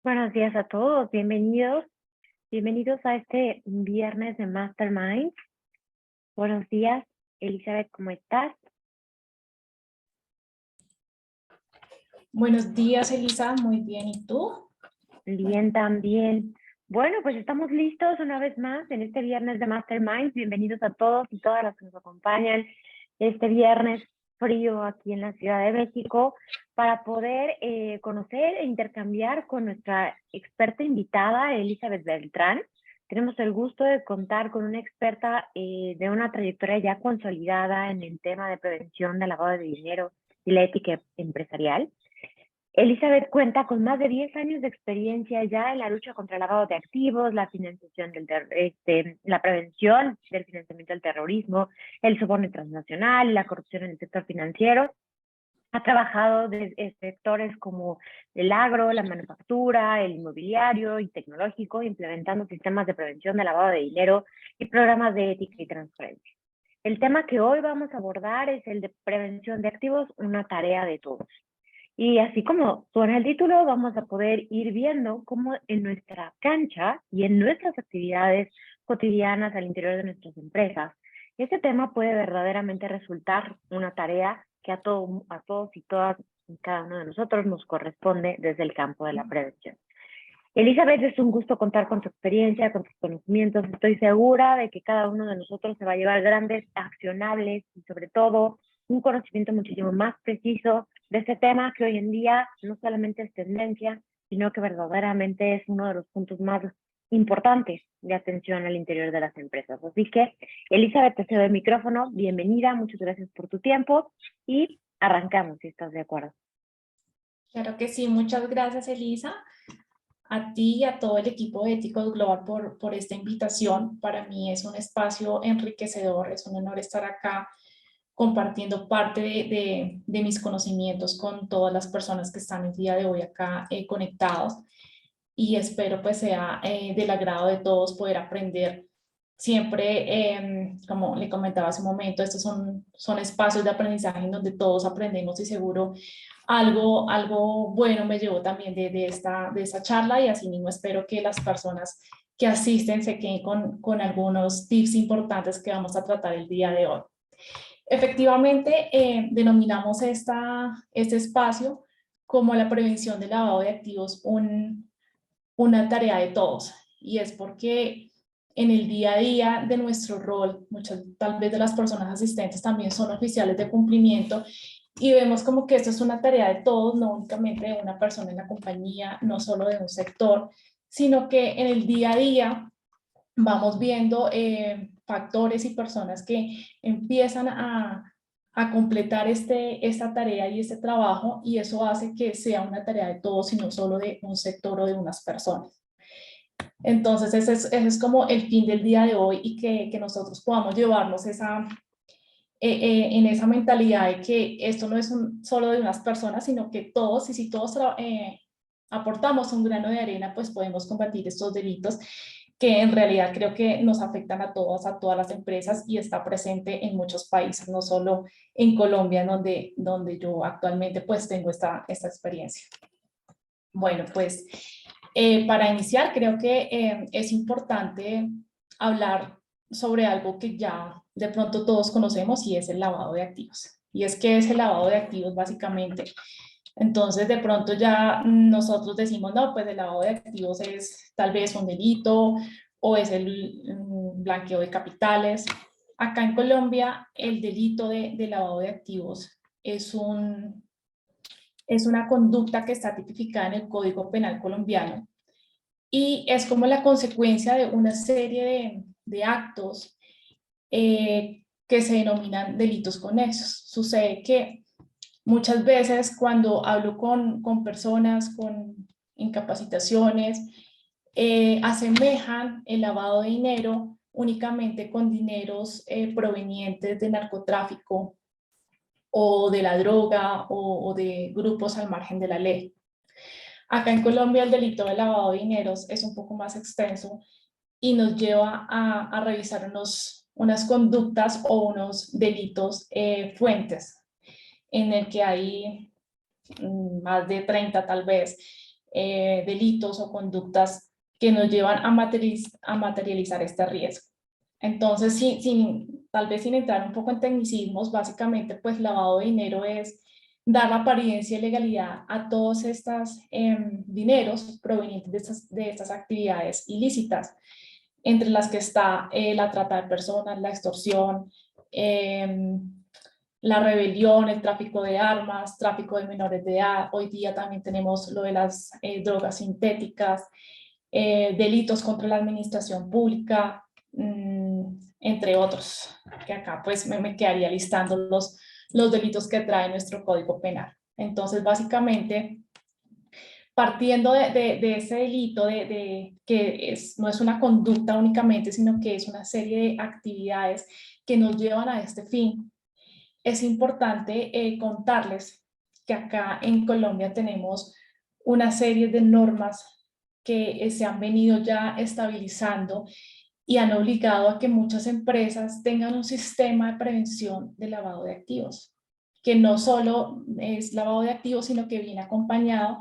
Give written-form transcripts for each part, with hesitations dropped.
Buenos días a todos, bienvenidos a este viernes de Mastermind. Buenos días, Elizabeth, ¿cómo estás? Buenos días, Elisa. Muy bien. ¿Y tú? Bien, también. Bueno, pues estamos listos una vez más en este viernes de Mastermind. Bienvenidos a todos y todas las que nos acompañan este viernes frío aquí en la Ciudad de México para poder conocer e intercambiar con nuestra experta invitada, Elizabeth Beltrán. Tenemos el gusto de contar con una experta de una trayectoria ya consolidada en el tema de prevención del lavado de dinero y la ética empresarial. Elizabeth cuenta con más de 10 años de experiencia ya en la lucha contra el lavado de activos, la financiación la prevención del financiamiento del terrorismo, el soborno transnacional y la corrupción en el sector financiero. Ha trabajado en sectores como el agro, la manufactura, el inmobiliario y tecnológico, implementando sistemas de prevención de lavado de dinero y programas de ética y transparencia. El tema que hoy vamos a abordar es el de prevención de activos, una tarea de todos. Y así como suena el título, vamos a poder ir viendo cómo en nuestra cancha y en nuestras actividades cotidianas al interior de nuestras empresas, este tema puede verdaderamente resultar una tarea que a todos y todas y cada uno de nosotros nos corresponde desde el campo de la prevención. Elizabeth, es un gusto contar con tu experiencia, con tus conocimientos. Estoy segura de que cada uno de nosotros se va a llevar grandes accionables y sobre todo un conocimiento muchísimo más preciso de este tema que hoy en día no solamente es tendencia, sino que verdaderamente es uno de los puntos más importantes de atención al interior de las empresas. Así que, Elizabeth, te cedo el micrófono. Bienvenida, muchas gracias por tu tiempo y arrancamos si estás de acuerdo. Claro que sí. Muchas gracias, Elisa. A ti y a todo el equipo de Éticos Global por esta invitación. Para mí es un espacio enriquecedor, es un honor estar acá compartiendo parte de mis conocimientos con todas las personas que están el día de hoy acá conectados, y espero pues sea del agrado de todos poder aprender. Siempre, como le comentaba hace un momento, estos son espacios de aprendizaje en donde todos aprendemos, y seguro algo bueno me llevo también de esta charla, y asimismo espero que las personas que asisten se queden con algunos tips importantes que vamos a tratar el día de hoy. Efectivamente, denominamos este espacio como la prevención del lavado de activos una tarea de todos, y es porque en el día a día de nuestro rol, muchas tal vez de las personas asistentes también son oficiales de cumplimiento, y vemos como que esto es una tarea de todos, no únicamente de una persona en la compañía, no solo de un sector, sino que en el día a día vamos viendo factores y personas que empiezan a completar esta tarea y este trabajo, y eso hace que sea una tarea de todos y no solo de un sector o de unas personas. Entonces ese es como el fin del día de hoy, y que nosotros podamos llevarnos en esa mentalidad de que esto no es solo de unas personas, sino que todos, y si todos aportamos un grano de arena, pues podemos combatir estos delitos que en realidad creo que nos afectan a todas las empresas, y está presente en muchos países, no solo en Colombia, donde yo actualmente pues tengo esta experiencia. Bueno, pues para iniciar creo que es importante hablar sobre algo que ya de pronto todos conocemos, y es el lavado de activos. Y es que es el lavado de activos básicamente. Entonces de pronto ya nosotros decimos, no, pues el lavado de activos es tal vez un delito, o es el blanqueo de capitales. Acá en Colombia el delito de lavado de activos es una conducta que está tipificada en el Código Penal colombiano, y es como la consecuencia de una serie de actos que se denominan delitos conexos. Sucede que muchas veces cuando hablo con personas, con incapacitaciones, asemejan el lavado de dinero únicamente con dineros provenientes de narcotráfico o de la droga, o de grupos al margen de la ley. Acá en Colombia el delito de lavado de dineros es un poco más extenso, y nos lleva a revisar unas conductas o unos delitos fuentes, en el que hay más de 30 tal vez, delitos o conductas que nos llevan a materializar este riesgo. Entonces, tal vez sin entrar un poco en tecnicismos, básicamente pues lavado de dinero es dar la apariencia y legalidad a todos estos dineros provenientes de estas actividades ilícitas, entre las que está la trata de personas, la extorsión, la rebelión, el tráfico de armas, tráfico de menores de edad. Hoy día también tenemos lo de las drogas sintéticas, delitos contra la administración pública, entre otros, que acá pues me quedaría listando los delitos que trae nuestro Código Penal. Entonces, básicamente, partiendo de ese delito, que no es una conducta únicamente, sino que es una serie de actividades que nos llevan a este fin, es importante contarles que acá en Colombia tenemos una serie de normas que se han venido ya estabilizando y han obligado a que muchas empresas tengan un sistema de prevención de lavado de activos, que no solo es lavado de activos, sino que viene acompañado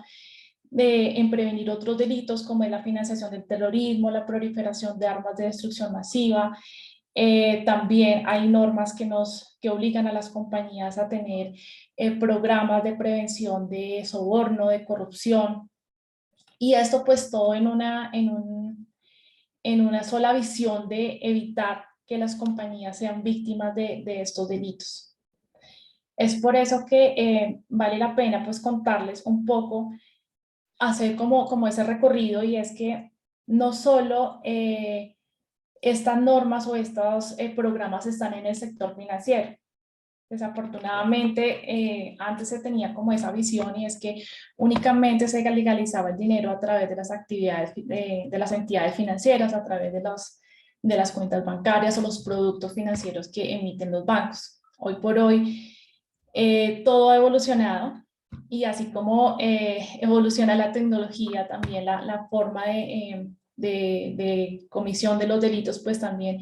en prevenir otros delitos como es la financiación del terrorismo, la proliferación de armas de destrucción masiva. También hay normas que obligan a las compañías a tener programas de prevención de soborno, de corrupción, y esto pues todo en una sola visión de evitar que las compañías sean víctimas de estos delitos. Es por eso que vale la pena pues contarles un poco, hacer como ese recorrido, y es que no solo estas normas o estos programas están en el sector financiero. Desafortunadamente, antes se tenía como esa visión, y es que únicamente se legalizaba el dinero a través de las actividades de las entidades financieras, a través de las cuentas bancarias o los productos financieros que emiten los bancos. Hoy por hoy, todo ha evolucionado, y así como evoluciona la tecnología, también la forma de comisión de los delitos, pues también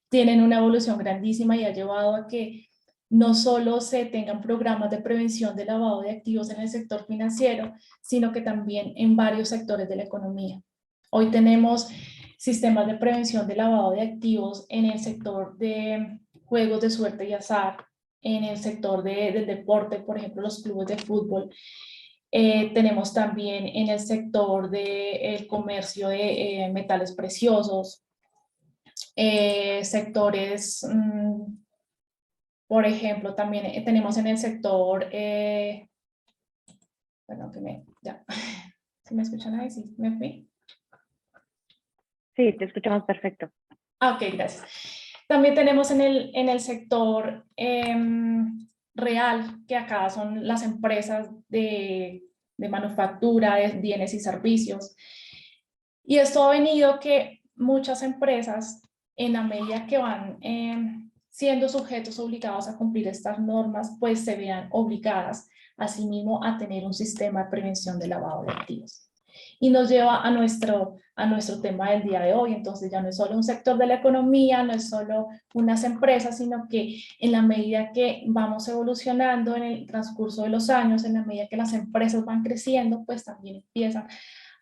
tienen una evolución grandísima, y ha llevado a que no solo se tengan programas de prevención de lavado de activos en el sector financiero, sino que también en varios sectores de la economía. Hoy tenemos sistemas de prevención de lavado de activos en el sector de juegos de suerte y azar, en el sector del deporte, por ejemplo, los clubes de fútbol. Tenemos también en el sector del comercio de metales preciosos, sectores, por ejemplo, también tenemos en el sector, perdón, ya, ¿sí me escuchan ahí? ¿Sí me fui? Sí, te escuchamos perfecto. Ah, ok, gracias. También tenemos en el sector real, que acá son las empresas de manufactura, de bienes y servicios. Y esto ha venido que muchas empresas, en la medida que van siendo sujetos obligados a cumplir estas normas, pues se vean obligadas asimismo a tener un sistema de prevención de lavado de activos. Y nos lleva a nuestro tema del día de hoy. Entonces ya no es solo un sector de la economía, no es solo unas empresas, sino que en la medida que vamos evolucionando en el transcurso de los años, en la medida que las empresas van creciendo, pues también empiezan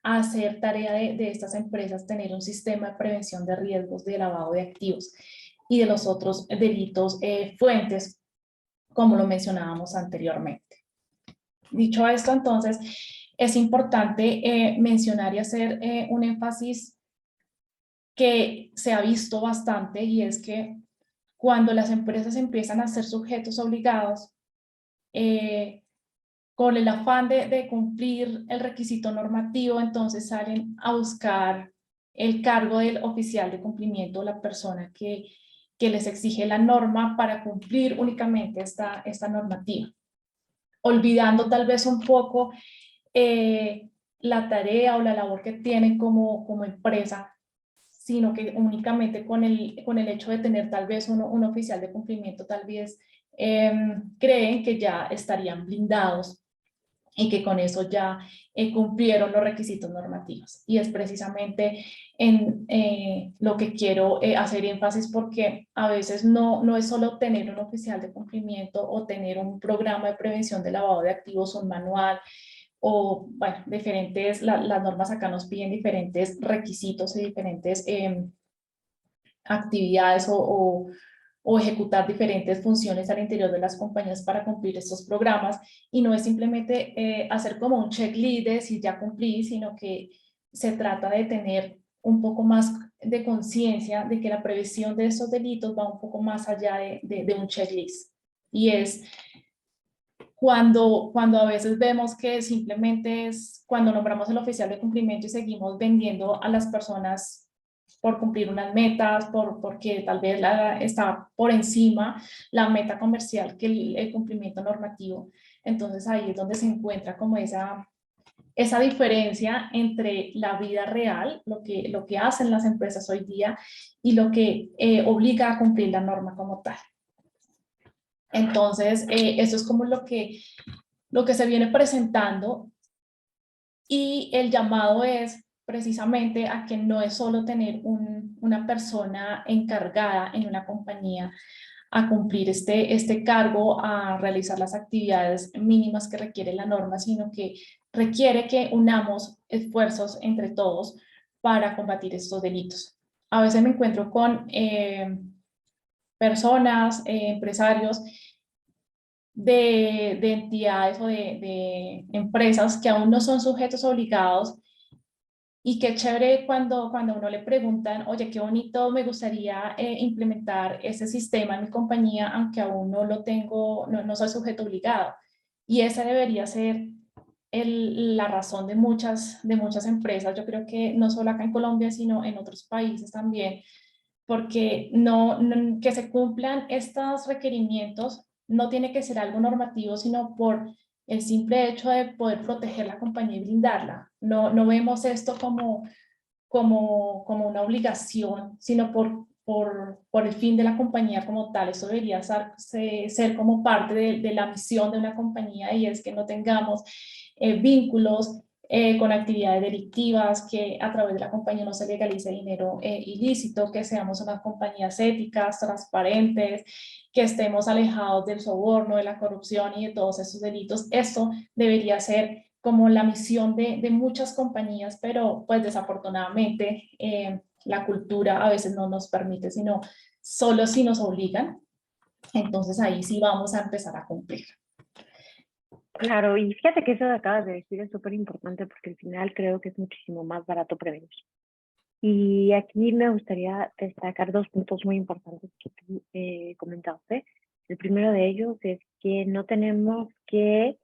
a hacer tarea de estas empresas tener un sistema de prevención de riesgos de lavado de activos y de los otros delitos fuentes, como lo mencionábamos anteriormente. Dicho esto, entonces, es importante mencionar y hacer un énfasis que se ha visto bastante, y es que cuando las empresas empiezan a ser sujetos obligados, con el afán de cumplir el requisito normativo, entonces salen a buscar el cargo del oficial de cumplimiento, la persona que les exige la norma para cumplir únicamente esta normativa, olvidando tal vez un poco la tarea o la labor que tienen como empresa, sino que únicamente con el hecho de tener tal vez un oficial de cumplimiento, tal vez creen que ya estarían blindados y que con eso ya cumplieron los requisitos normativos. Y es precisamente en lo que quiero hacer énfasis, porque a veces no es solo tener un oficial de cumplimiento o tener un programa de prevención de lavado de activos, un manual, o bueno, diferentes, las normas acá nos piden diferentes requisitos y diferentes actividades o ejecutar diferentes funciones al interior de las compañías para cumplir estos programas, y no es simplemente hacer como un checklist de si ya cumplí, sino que se trata de tener un poco más de conciencia de que la prevención de estos delitos va un poco más allá de un checklist. Y es cuando a veces vemos que simplemente es cuando nombramos el oficial de cumplimiento y seguimos vendiendo a las personas por cumplir unas metas, porque tal vez está por encima la meta comercial que el cumplimiento normativo. Entonces ahí es donde se encuentra como esa diferencia entre la vida real, lo que hacen las empresas hoy día, y lo que obliga a cumplir la norma como tal. Entonces, eso es como lo que se viene presentando, y el llamado es precisamente a que no es solo tener una persona encargada en una compañía a cumplir este cargo, a realizar las actividades mínimas que requiere la norma, sino que requiere que unamos esfuerzos entre todos para combatir estos delitos. A veces me encuentro con personas, empresarios de entidades o de empresas que aún no son sujetos obligados, y qué chévere cuando uno le preguntan, oye, qué bonito, me gustaría implementar ese sistema en mi compañía, aunque aún no lo tengo, no soy sujeto obligado. Y esa debería ser la razón de muchas empresas. Yo creo que no solo acá en Colombia, sino en otros países también, porque que se cumplan estos requerimientos no tiene que ser algo normativo, sino por el simple hecho de poder proteger la compañía y blindarla. No vemos esto como una obligación, sino por el fin de la compañía como tal. Eso debería ser como parte de la misión de una compañía, y es que no tengamos vínculos con actividades delictivas, que a través de la compañía no se legalice dinero ilícito, que seamos unas compañías éticas, transparentes, que estemos alejados del soborno, de la corrupción y de todos esos delitos. Esto debería ser como la misión de muchas compañías, pero pues desafortunadamente la cultura a veces no nos permite, sino solo si nos obligan. Entonces ahí sí vamos a empezar a cumplir. Claro, y fíjate que eso que acabas de decir es súper importante porque al final creo que es muchísimo más barato prevenir. Y aquí me gustaría destacar dos puntos muy importantes que tú comentaste. El primero de ellos es que no tenemos que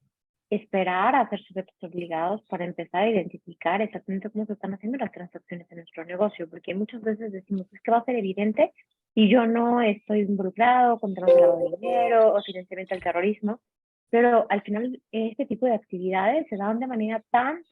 esperar a ser sujetos obligados para empezar a identificar exactamente cómo se están haciendo las transacciones en nuestro negocio, porque muchas veces decimos, es que va a ser evidente y yo no estoy involucrado con temas de lavado de dinero o financiamiento al terrorismo, pero al final este tipo de actividades se dan de manera tan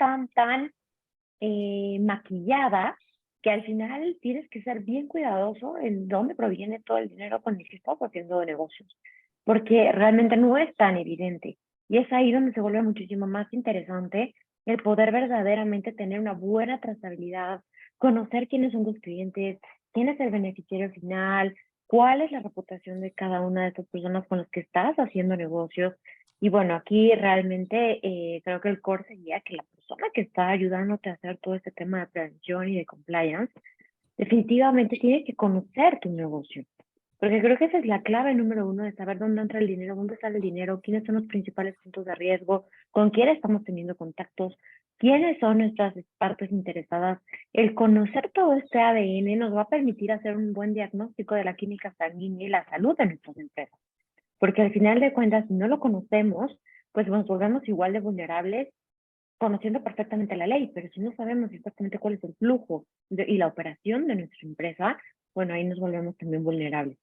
maquillada, que al final tienes que ser bien cuidadoso en dónde proviene todo el dinero con el que estás haciendo negocios, porque realmente no es tan evidente. Y es ahí donde se vuelve muchísimo más interesante el poder verdaderamente tener una buena trazabilidad, conocer quiénes son tus clientes, quién es el beneficiario final, cuál es la reputación de cada una de estas personas con las que estás haciendo negocios. Y bueno, aquí realmente creo que el core sería que la persona que está ayudándote a hacer todo este tema de prevención y de compliance, definitivamente tiene que conocer tu negocio. Porque creo que esa es la clave número uno de saber dónde entra el dinero, dónde sale el dinero, quiénes son los principales puntos de riesgo, con quién estamos teniendo contactos, quiénes son nuestras partes interesadas. El conocer todo este ADN nos va a permitir hacer un buen diagnóstico de la química sanguínea y la salud de nuestras empresas. Porque al final de cuentas, si no lo conocemos, pues nos volvemos igual de vulnerables conociendo perfectamente la ley, pero si no sabemos exactamente cuál es el flujo y la operación de nuestra empresa, bueno, ahí nos volvemos también vulnerables.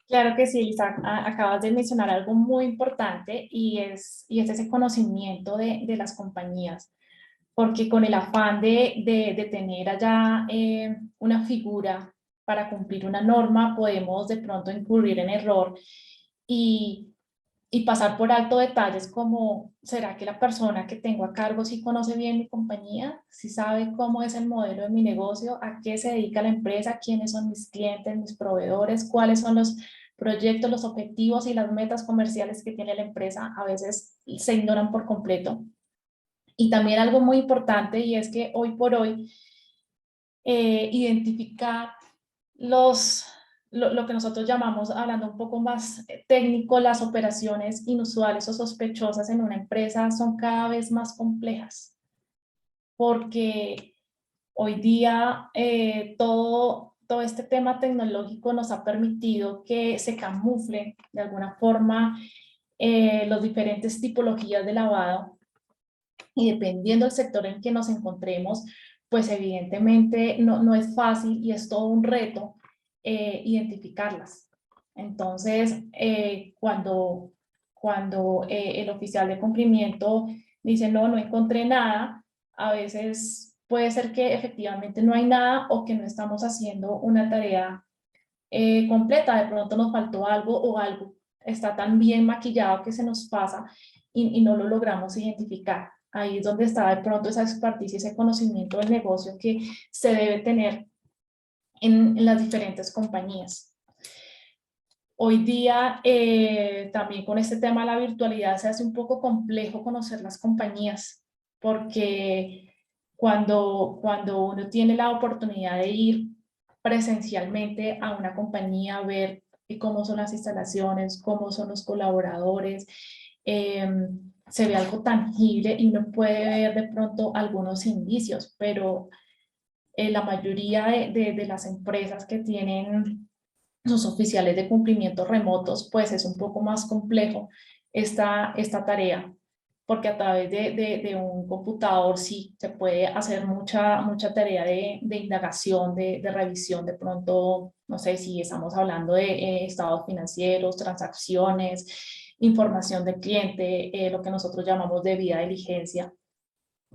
Claro que sí, Elisa, acabas de mencionar algo muy importante, y es ese conocimiento de las compañías, porque con el afán de tener allá una figura para cumplir una norma, podemos de pronto incurrir en error y, y pasar por alto detalles como, ¿será que la persona que tengo a cargo sí conoce bien mi compañía? ¿Sí sabe cómo es el modelo de mi negocio? ¿A qué se dedica la empresa? ¿Quiénes son mis clientes, mis proveedores? ¿Cuáles son proyectos, los objetivos y las metas comerciales que tiene la empresa a veces se ignoran por completo. Y también algo muy importante, y es que hoy por hoy identificar lo que nosotros llamamos, hablando un poco más técnico, las operaciones inusuales o sospechosas en una empresa son cada vez más complejas, porque hoy día todo este tema tecnológico nos ha permitido que se camuflen de alguna forma las diferentes tipologías de lavado, y dependiendo del sector en que nos encontremos, pues evidentemente no es fácil y es todo un reto identificarlas. Entonces, cuando el oficial de cumplimiento dice no encontré nada, a veces puede ser que efectivamente no hay nada o que no estamos haciendo una tarea completa, de pronto nos faltó algo o algo está tan bien maquillado que se nos pasa y no lo logramos identificar. Ahí es donde está de pronto esa expertise, ese conocimiento del negocio que se debe tener en las diferentes compañías. Hoy día, también con este tema de la virtualidad, se hace un poco complejo conocer las compañías, porque cuando uno tiene la oportunidad de ir presencialmente a una compañía, a ver cómo son las instalaciones, cómo son los colaboradores, se ve algo tangible y uno puede ver de pronto algunos indicios, pero la mayoría de las empresas que tienen sus oficiales de cumplimiento remotos, pues es un poco más complejo esta tarea, porque a través de un computador sí se puede hacer mucha tarea de indagación, de revisión, de pronto, no sé si estamos hablando de estados financieros, transacciones, información del cliente, lo que nosotros llamamos debida diligencia.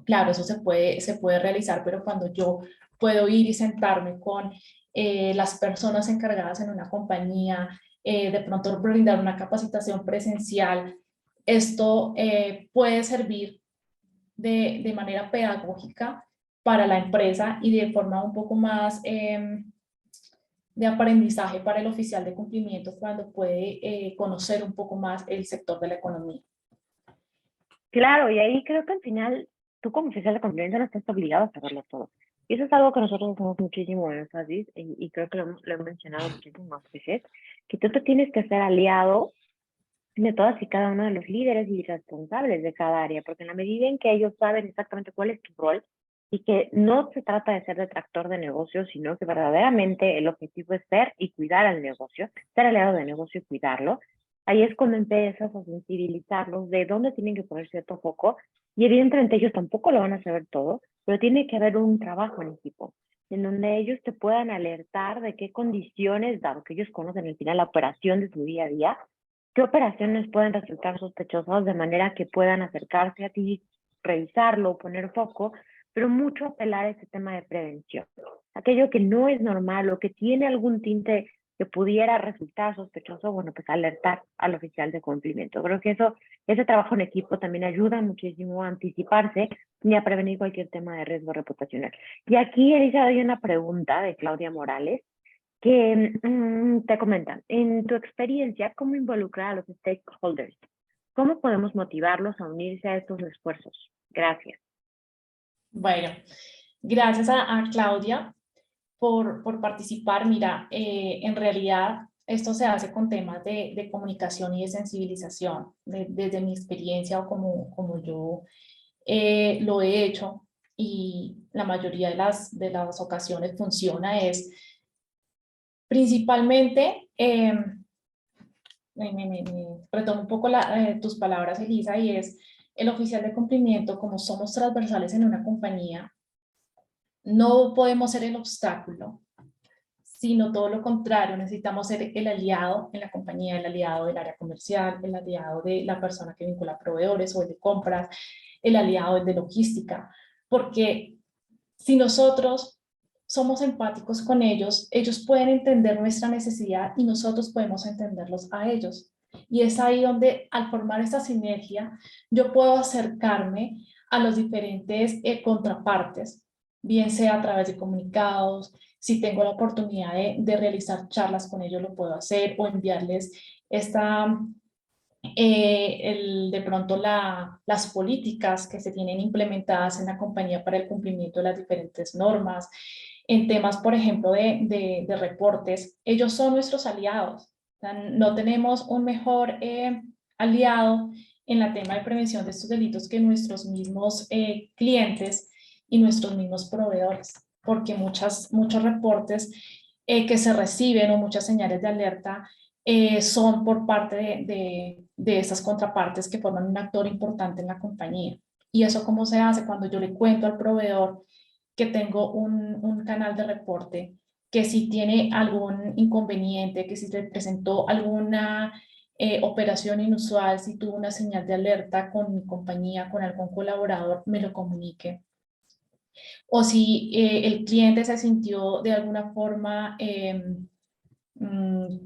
Claro, eso se puede realizar, pero cuando yo puedo ir y sentarme con las personas encargadas en una compañía, de pronto brindar una capacitación presencial, esto puede servir de manera pedagógica para la empresa y de forma un poco más de aprendizaje para el oficial de cumplimiento cuando puede conocer un poco más el sector de la economía. Claro, y ahí creo que al final tú como oficial de cumplimiento no estás obligado a saberlo todo. Y eso es algo que nosotros hacemos muchísimo énfasis y creo que lo he mencionado muchísimas veces, que tú te tienes que ser aliado de todas y cada uno de los líderes y responsables de cada área, porque en la medida en que ellos saben exactamente cuál es tu rol y que no se trata de ser detractor de negocio, sino que verdaderamente el objetivo es ser y cuidar al negocio, ser aliado de negocio y cuidarlo, ahí es cuando empiezas a sensibilizarlos de dónde tienen que poner cierto foco y evidentemente ellos tampoco lo van a saber todo, pero tiene que haber un trabajo en equipo en donde ellos te puedan alertar de qué condiciones, dado que ellos conocen al final la operación de su día a día, qué operaciones pueden resultar sospechosas de manera que puedan acercarse a ti, revisarlo, poner foco, pero mucho apelar a ese tema de prevención. Aquello que no es normal o que tiene algún tinte que pudiera resultar sospechoso, bueno, pues alertar al oficial de cumplimiento. Creo que ese trabajo en equipo también ayuda muchísimo a anticiparse y a prevenir cualquier tema de riesgo reputacional. Y aquí, Elisa, hay una pregunta de Claudia Morales que te comentan, en tu experiencia, ¿cómo involucrar a los stakeholders? ¿Cómo podemos motivarlos a unirse a estos esfuerzos? Gracias. Bueno, gracias a Claudia por participar. Mira, en realidad esto se hace con temas de comunicación y de sensibilización. Desde mi experiencia o como yo lo he hecho y la mayoría de las ocasiones funciona es principalmente, retomo un poco tus palabras, Elisa, y es el oficial de cumplimiento, como somos transversales en una compañía, no podemos ser el obstáculo, sino todo lo contrario, necesitamos ser el aliado en la compañía, el aliado del área comercial, el aliado de la persona que vincula proveedores o el de compras, el aliado de logística, porque si nosotros somos empáticos con ellos, ellos pueden entender nuestra necesidad y nosotros podemos entenderlos a ellos. Y es ahí donde, al formar esta sinergia, yo puedo acercarme a los diferentes contrapartes bien sea a través de comunicados. Si tengo la oportunidad de realizar charlas con ellos, lo puedo hacer, o enviarles de pronto las políticas que se tienen implementadas en la compañía para el cumplimiento de las diferentes normas. En temas, por ejemplo, de reportes, ellos son nuestros aliados. O sea, no tenemos un mejor aliado en la tema de prevención de estos delitos que nuestros mismos clientes y nuestros mismos proveedores, porque muchos reportes que se reciben o muchas señales de alerta son por parte de esas contrapartes que forman un actor importante en la compañía. ¿Y eso cómo se hace? Cuando yo le cuento al proveedor que tengo un canal de reporte, que si tiene algún inconveniente, que si se presentó alguna operación inusual, si tuvo una señal de alerta con mi compañía, con algún colaborador, me lo comunique. O si el cliente se sintió de alguna forma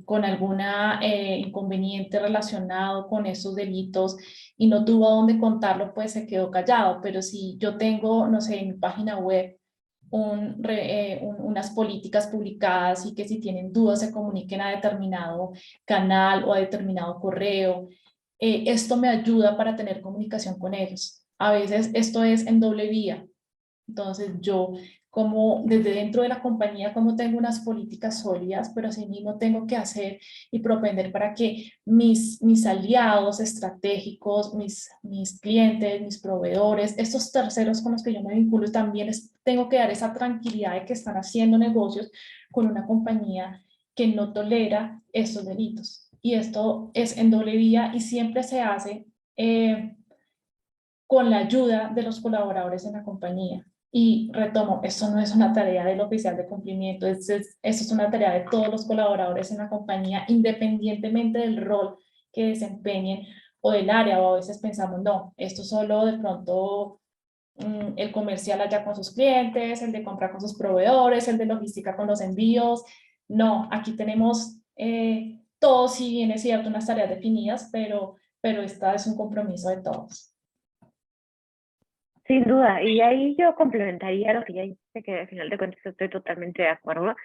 con alguna inconveniente relacionado con esos delitos y no tuvo a dónde contarlo, pues se quedó callado. Pero si yo tengo, no sé, en mi página web unas políticas publicadas y que si tienen dudas se comuniquen a determinado canal o a determinado correo, esto me ayuda para tener comunicación con ellos. A veces esto es en doble vía. Entonces yo como desde dentro de la compañía como tengo unas políticas sólidas, pero asimismo tengo que hacer y propender para que mis aliados estratégicos, mis clientes, mis proveedores, estos terceros con los que yo me vinculo, también tengo que dar esa tranquilidad de que están haciendo negocios con una compañía que no tolera estos delitos. Y esto es en doble vía y siempre se hace con la ayuda de los colaboradores en la compañía. Y retomo, esto no es una tarea del oficial de cumplimiento, esto es una tarea de todos los colaboradores en la compañía, independientemente del rol que desempeñen o del área, o a veces pensamos, no, esto solo de pronto el comercial allá con sus clientes, el de compra con sus proveedores, el de logística con los envíos. No, aquí tenemos todos, si bien es cierto, unas tareas definidas, pero esta es un compromiso de todos. Sin duda, y ahí yo complementaría lo que ya dijiste, que al final de cuentas estoy totalmente de acuerdo.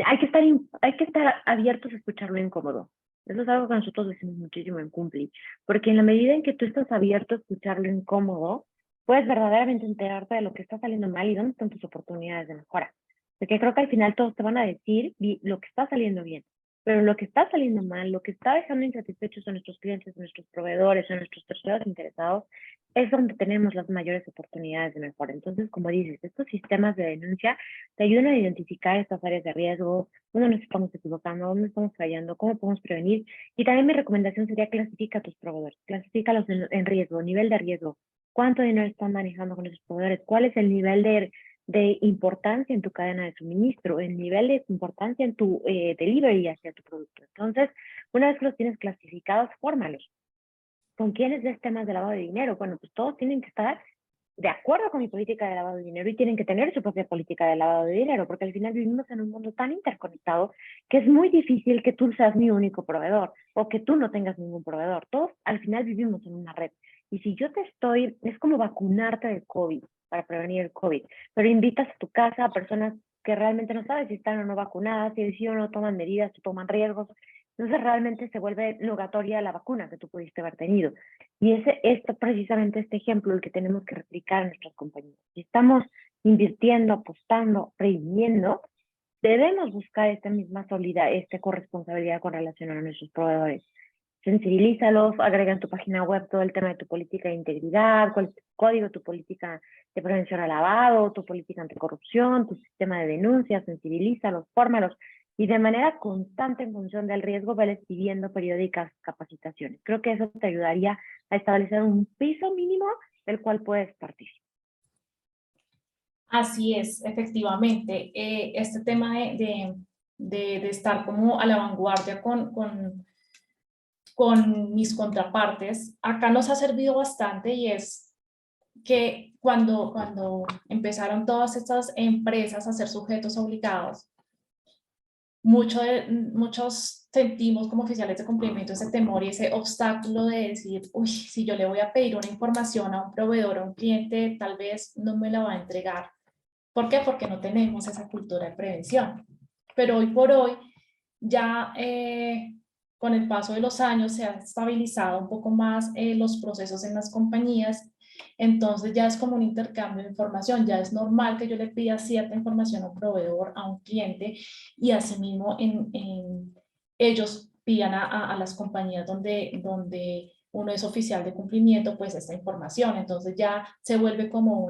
Hay que estar abiertos a escuchar lo incómodo. Eso es algo que nosotros decimos muchísimo en Cumpli, porque en la medida en que tú estás abierto a escuchar lo incómodo, puedes verdaderamente enterarte de lo que está saliendo mal y dónde están tus oportunidades de mejora. Porque creo que al final todos te van a decir lo que está saliendo bien, pero lo que está saliendo mal, lo que está dejando insatisfechos a nuestros clientes, a nuestros proveedores, a nuestros terceros interesados, es donde tenemos las mayores oportunidades de mejora. Entonces, como dices, estos sistemas de denuncia te ayudan a identificar estas áreas de riesgo, dónde nos estamos equivocando, dónde estamos fallando, cómo podemos prevenir. Y también mi recomendación sería clasifica a tus proveedores, clasifícalos en riesgo, nivel de riesgo, cuánto dinero están manejando con esos proveedores, cuál es el nivel de importancia en tu cadena de suministro, el nivel de importancia en tu delivery hacia tu producto. Entonces, una vez que los tienes clasificados, fórmalos. ¿Con quiénes ves temas de lavado de dinero? Bueno, pues todos tienen que estar de acuerdo con mi política de lavado de dinero y tienen que tener su propia política de lavado de dinero, porque al final vivimos en un mundo tan interconectado que es muy difícil que tú seas mi único proveedor o que tú no tengas ningún proveedor. Todos al final vivimos en una red. Y si yo es como vacunarte del COVID para prevenir el COVID, pero invitas a tu casa a personas que realmente no sabes si están o no vacunadas, si o no toman medidas, si toman riesgos. Entonces realmente se vuelve nugatoria la vacuna que tú pudiste haber tenido. Y precisamente este ejemplo el que tenemos que replicar en nuestras compañías. Si estamos invirtiendo, apostando, previniendo, debemos buscar esta misma esta corresponsabilidad con relación a nuestros proveedores. Sensibilízalos, agrega en tu página web todo el tema de tu política de integridad, cuál es tu código, tu política de prevención al lavado, tu política anticorrupción, tu sistema de denuncias, sensibilízalos, fórmalos y de manera constante en función del riesgo, veles pidiendo periódicas capacitaciones. Creo que eso te ayudaría a establecer un piso mínimo del cual puedes partir. Así es, efectivamente. Este tema de estar como a la vanguardia con mis contrapartes, acá nos ha servido bastante y es que cuando empezaron todas estas empresas a ser sujetos obligados, muchos sentimos como oficiales de cumplimiento ese temor y ese obstáculo de decir, uy, si yo le voy a pedir una información a un proveedor, a un cliente, tal vez no me la va a entregar. ¿Por qué? Porque no tenemos esa cultura de prevención. Pero hoy por hoy, ya con el paso de los años se han estabilizado un poco más los procesos en las compañías, entonces ya es como un intercambio de información, ya es normal que yo le pida cierta información a un proveedor, a un cliente, y asimismo ellos pidan a las compañías donde uno es oficial de cumplimiento, pues esta información, entonces ya se vuelve como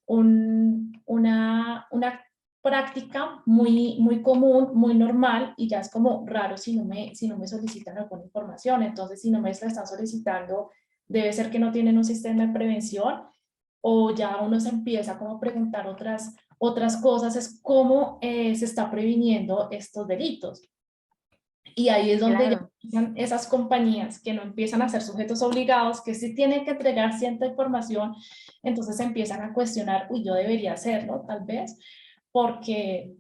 una práctica muy común, muy normal, y ya es como raro si no me solicitan alguna información. Entonces, si no me la están solicitando, debe ser que no tienen un sistema de prevención, o ya uno se empieza como a preguntar otras cosas, es cómo se está previniendo estos delitos. Y ahí es donde ya Claro. empiezan esas compañías que no empiezan a ser sujetos obligados, que sí tienen que entregar cierta información, entonces empiezan a cuestionar, uy, yo debería hacerlo, tal vez, porque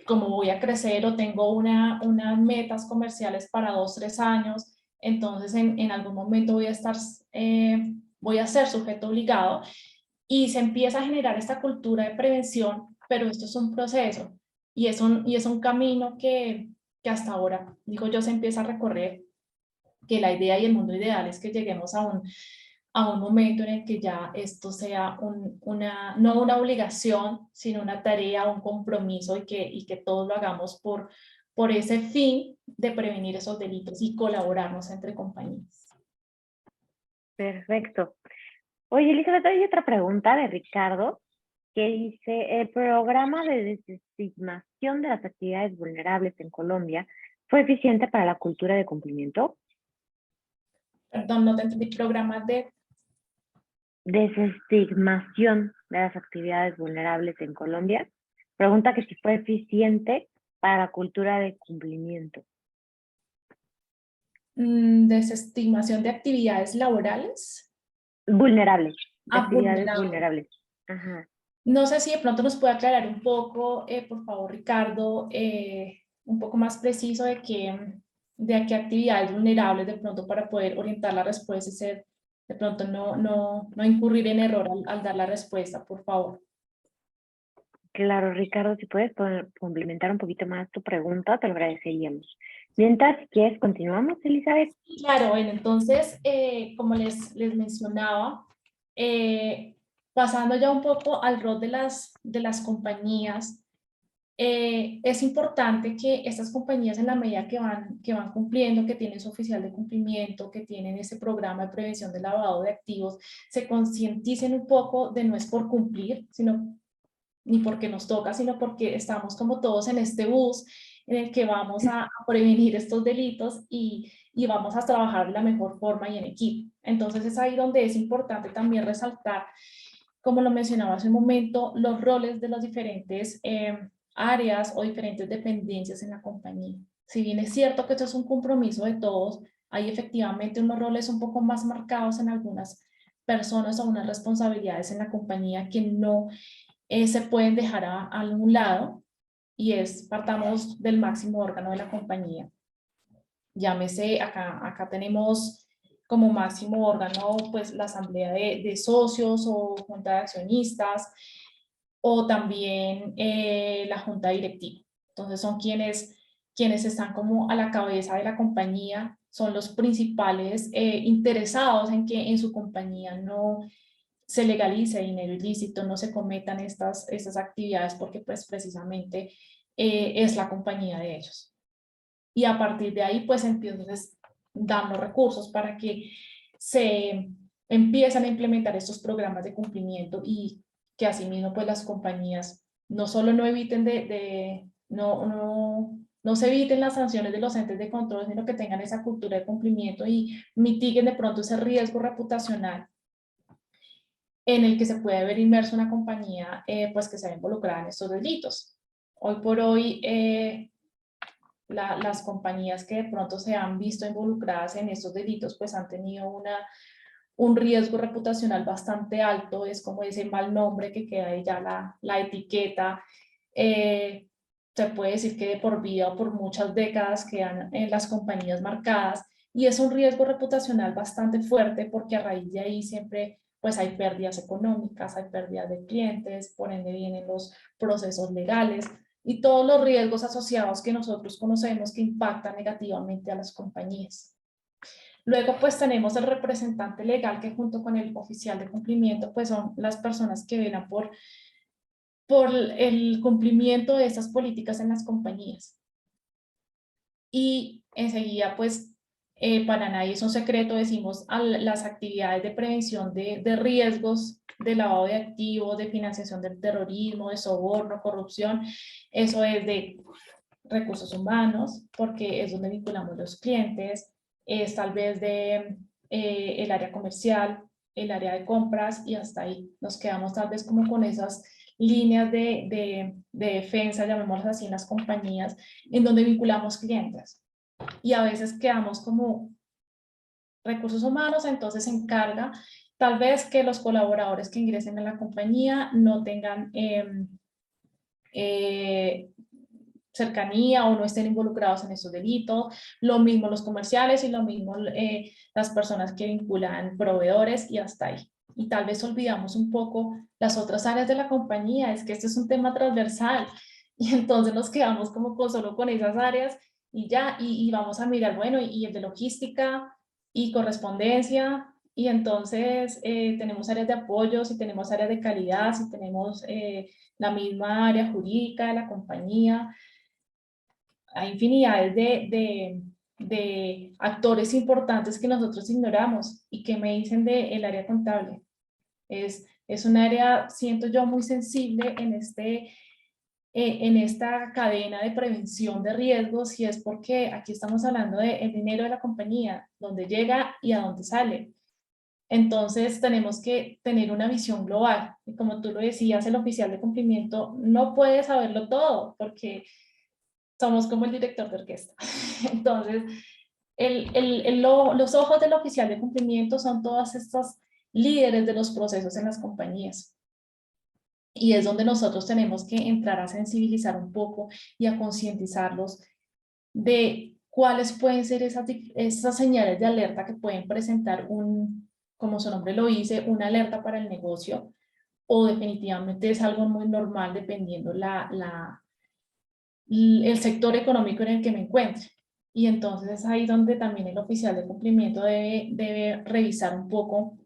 como voy a crecer o tengo unas metas comerciales para 2, 3 años, entonces en algún momento voy a ser sujeto obligado, y se empieza a generar esta cultura de prevención, pero esto es un proceso y es un camino que hasta ahora, digo yo, se empieza a recorrer, que la idea y el mundo ideal es que lleguemos a un momento en el que ya esto sea no una obligación, sino una tarea, un compromiso, y que todos lo hagamos por ese fin de prevenir esos delitos y colaborarnos entre compañías. Perfecto. Oye, Elizabeth, hay otra pregunta de Ricardo que dice, ¿el programa de desestigmación de las actividades vulnerables en Colombia fue eficiente para la cultura de cumplimiento? Perdón, no te entendí. Programas de... Desestigmación de las actividades vulnerables en Colombia. Pregunta que si fue eficiente para la cultura de cumplimiento. desestigmación de actividades laborales. Vulnerables, de actividades Vulnerables. vulnerables. Ajá. No sé si de pronto nos puede aclarar un poco, por favor, Ricardo, un poco más preciso de a qué actividades vulnerables, de pronto, para poder orientar la respuesta y ser, de pronto no incurrir en error al dar la respuesta, por favor. Claro, Ricardo, si puedes complementar un poquito más tu pregunta, te lo agradeceríamos. Mientras, si quieres, continuamos, Elizabeth. Claro, bueno, entonces, como les mencionaba, pasando ya un poco al rol de las compañías, es importante que estas compañías, en la medida que van cumpliendo, que tienen su oficial de cumplimiento, que tienen ese programa de prevención de lavado de activos, se concienticen un poco de no es por cumplir, sino ni porque nos toca, sino porque estamos como todos en este bus en el que vamos a prevenir estos delitos, y vamos a trabajar de la mejor forma y en equipo. Entonces es ahí donde es importante también resaltar, como lo mencionaba hace un momento, los roles de las diferentes áreas o diferentes dependencias en la compañía. Si bien es cierto que esto es un compromiso de todos, hay efectivamente unos roles un poco más marcados en algunas personas o unas responsabilidades en la compañía que no se pueden dejar a algún lado, y partamos del máximo órgano de la compañía. Llámese, acá tenemos como máximo órgano pues la asamblea de socios o junta de accionistas, o también la junta directiva. Entonces son quienes están como a la cabeza de la compañía, son los principales interesados en que en su compañía no se legalice dinero ilícito, no se cometan estas actividades, porque pues precisamente es la compañía de ellos. Y a partir de ahí pues entonces dan los recursos para que se empiezan a implementar estos programas de cumplimiento, y que asimismo pues las compañías no solo no eviten no se eviten las sanciones de los entes de control, sino que tengan esa cultura de cumplimiento y mitiguen de pronto ese riesgo reputacional en el que se puede ver inmerso una compañía pues que se ve involucrada en estos delitos. Hoy por hoy, las compañías que de pronto se han visto involucradas en estos delitos pues han tenido un riesgo reputacional bastante alto, es como ese mal nombre que queda ahí, ya la etiqueta. Se puede decir que de por vida o por muchas décadas quedan en las compañías marcadas, y es un riesgo reputacional bastante fuerte, porque a raíz de ahí siempre pues hay pérdidas económicas, hay pérdidas de clientes, por ende vienen los procesos legales y todos los riesgos asociados que nosotros conocemos que impactan negativamente a las compañías. Luego pues tenemos el representante legal que junto con el oficial de cumplimiento pues son las personas que velan por el cumplimiento de estas políticas en las compañías. Y enseguida pues para nadie es un secreto, decimos las actividades de prevención de riesgos, de lavado de activos, de financiación del terrorismo, de soborno, corrupción, eso es de recursos humanos, porque es donde vinculamos los clientes, es tal vez de el área comercial, el área de compras y hasta ahí. Nos quedamos tal vez como con esas líneas de defensa, llamémoslas así, en las compañías, en donde vinculamos clientes. Y a veces quedamos como recursos humanos, entonces se encarga tal vez que los colaboradores que ingresen a la compañía no tengan cercanía o no estén involucrados en esos delitos, lo mismo los comerciales y lo mismo las personas que vinculan proveedores y hasta ahí. Y tal vez olvidamos un poco las otras áreas de la compañía, es que este es un tema transversal y entonces nos quedamos como solo con esas áreas y ya, y vamos a mirar, bueno, y el de logística y correspondencia, y entonces tenemos áreas de apoyo, si tenemos áreas de calidad, si tenemos la misma área jurídica de la compañía, hay infinidades de actores importantes que nosotros ignoramos y que me dicen del área contable. Es un área, siento yo, muy sensible en esta cadena de prevención de riesgos y es porque aquí estamos hablando del dinero de la compañía, dónde llega y a dónde sale. Entonces tenemos que tener una visión global y como tú lo decías, el oficial de cumplimiento no puede saberlo todo porque somos como el director de orquesta. Entonces, los ojos del oficial de cumplimiento son todas estas líderes de los procesos en las compañías. Y es donde nosotros tenemos que entrar a sensibilizar un poco y a concientizarlos de cuáles pueden ser esas señales de alerta que pueden presentar como su nombre lo dice, una alerta para el negocio, o definitivamente es algo muy normal dependiendo el sector económico en el que me encuentre. Y entonces es ahí donde también el oficial de cumplimiento debe revisar un poco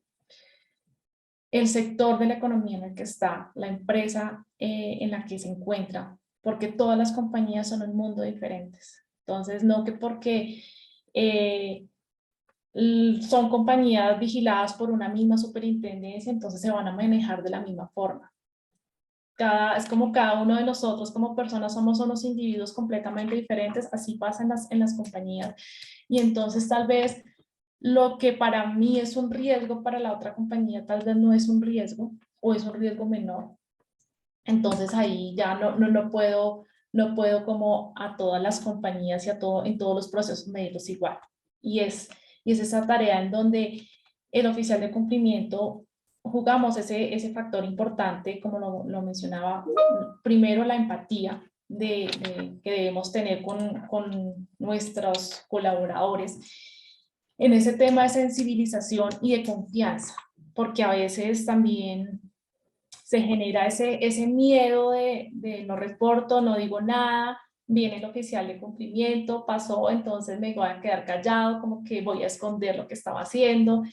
el sector de la economía en el que está, la empresa en la que se encuentra, porque todas las compañías son un mundo diferentes. Entonces, no que porque son compañías vigiladas por una misma superintendencia, entonces se van a manejar de la misma forma. Es como cada uno de nosotros como personas somos unos individuos completamente diferentes, así pasa en las compañías. Y entonces tal vez lo que para mí es un riesgo para la otra compañía tal vez no es un riesgo o es un riesgo menor. Entonces ahí ya no puedo como a todas las compañías y en todos los procesos medirlos igual. Y es esa tarea en donde el oficial de cumplimiento jugamos ese factor importante, como lo mencionaba, primero la empatía que debemos tener con nuestros colaboradores en ese tema de sensibilización y de confianza, porque a veces también se genera ese miedo de no reporto, no digo nada, viene el oficial de cumplimiento, pasó, entonces me voy a quedar callado, como que voy a esconder lo que estaba haciendo.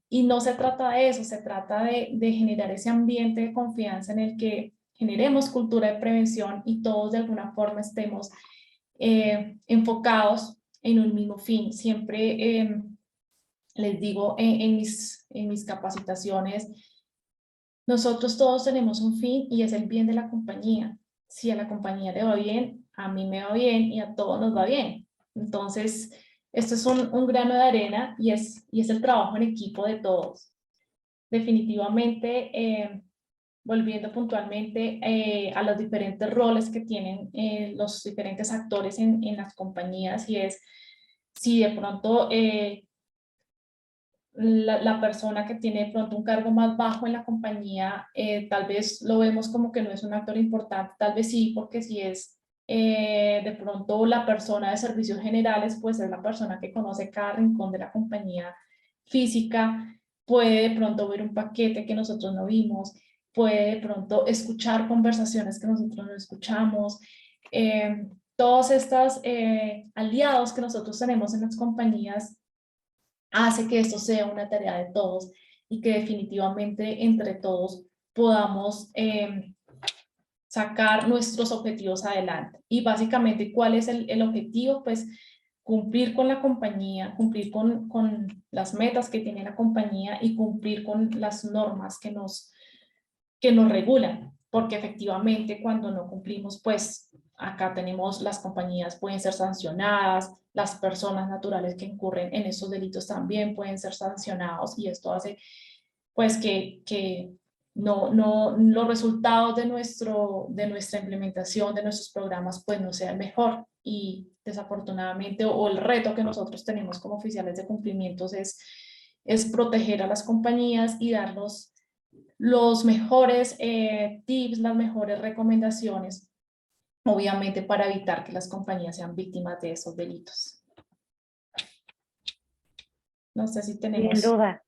Y no se trata de eso, se trata de generar ese ambiente de confianza en el que generemos cultura de prevención y todos de alguna forma estemos enfocados en un mismo fin. Siempre les digo en mis capacitaciones, nosotros todos tenemos un fin y es el bien de la compañía. Si a la compañía le va bien, a mí me va bien y a todos nos va bien. Entonces, esto es un grano de arena y es el trabajo en equipo de todos. Definitivamente, volviendo puntualmente a los diferentes roles que tienen los diferentes actores en las compañías y es si de pronto la persona que tiene de pronto un cargo más bajo en la compañía, tal vez lo vemos como que no es un actor importante, tal vez sí, porque si es de pronto la persona de servicios generales, pues es la persona que conoce cada rincón de la compañía física, puede de pronto ver un paquete que nosotros no vimos, puede de pronto escuchar conversaciones que nosotros no escuchamos. Todos estos aliados que nosotros tenemos en las compañías hace que esto sea una tarea de todos y que definitivamente entre todos podamos sacar nuestros objetivos adelante. Y básicamente, ¿cuál es el objetivo? Pues cumplir con la compañía, cumplir con las metas que tiene la compañía y cumplir con las normas que nos regulan, porque efectivamente cuando no cumplimos, pues acá tenemos las compañías pueden ser sancionadas, las personas naturales que incurren en esos delitos también pueden ser sancionados y esto hace pues que los resultados de nuestra implementación, de nuestros programas, pues no sean mejor. Y desafortunadamente, o el reto que nosotros tenemos como oficiales de cumplimientos es proteger a las compañías y darnos los mejores tips, las mejores recomendaciones, obviamente para evitar que las compañías sean víctimas de esos delitos. No sé si Sin tenemos... duda.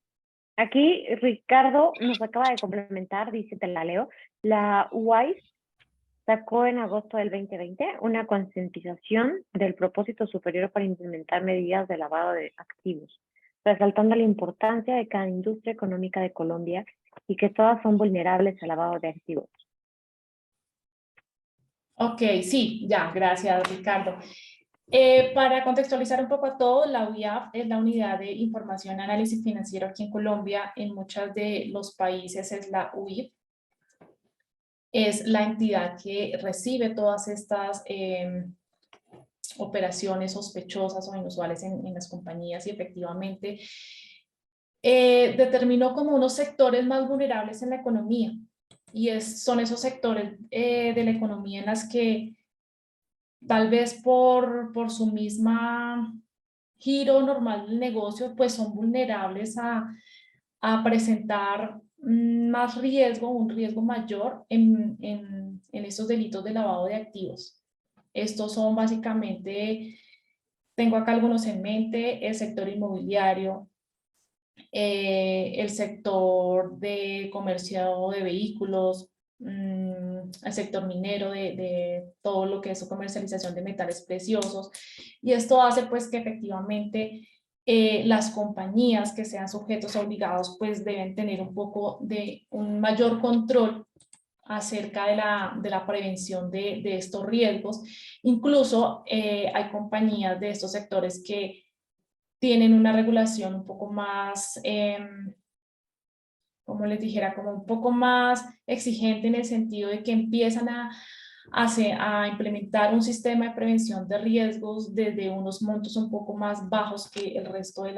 Aquí Ricardo nos acaba de complementar, dice, te la leo. La UICE sacó en agosto del 2020 una concientización del propósito superior para implementar medidas de lavado de activos, resaltando la importancia de cada industria económica de Colombia y que todas son vulnerables al lavado de activos. Ok, sí, ya, gracias Ricardo. Para contextualizar un poco a todos, la UIAF es la Unidad de Información y Análisis Financiero aquí en Colombia. En muchos de los países es la UIF. Es la entidad que recibe todas estas operaciones sospechosas o inusuales en las compañías y efectivamente determinó como unos sectores más vulnerables en la economía. Y son esos sectores de la economía en las que tal vez por su misma giro normal del negocio, pues son vulnerables a presentar más riesgo, un riesgo mayor en estos delitos de lavado de activos. Estos son básicamente, tengo acá algunos en mente, el sector inmobiliario, el sector de comercio de vehículos, el sector minero de todo lo que es su comercialización de metales preciosos. Y esto hace pues que efectivamente las compañías que sean sujetos obligados pues deben tener un poco de un mayor control acerca de la prevención de estos riesgos. Incluso hay compañías de estos sectores que tienen una regulación un poco más, como les dijera, como un poco más exigente en el sentido de que empiezan a implementar un sistema de prevención de riesgos desde unos montos un poco más bajos que el resto de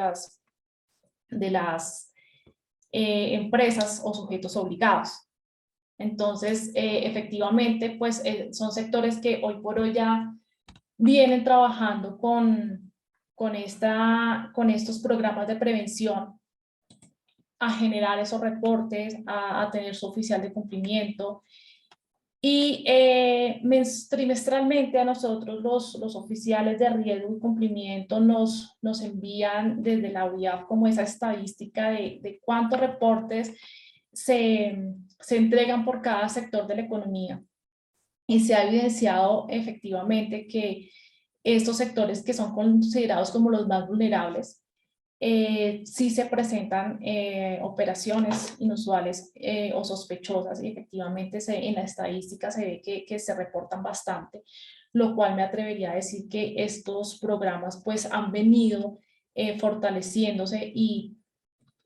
las empresas o sujetos obligados. Entonces, efectivamente, pues son sectores que hoy por hoy ya vienen trabajando con estos programas de prevención a generar esos reportes, a tener su oficial de cumplimiento. Y trimestralmente a nosotros los oficiales de riesgo y cumplimiento nos envían desde la UIAF como esa estadística de cuántos reportes se entregan por cada sector de la economía. Y se ha evidenciado efectivamente que estos sectores que son considerados como los más vulnerables, sí se presentan operaciones inusuales o sospechosas y efectivamente en la estadística se ve que se reportan bastante, lo cual me atrevería a decir que estos programas pues han venido fortaleciéndose y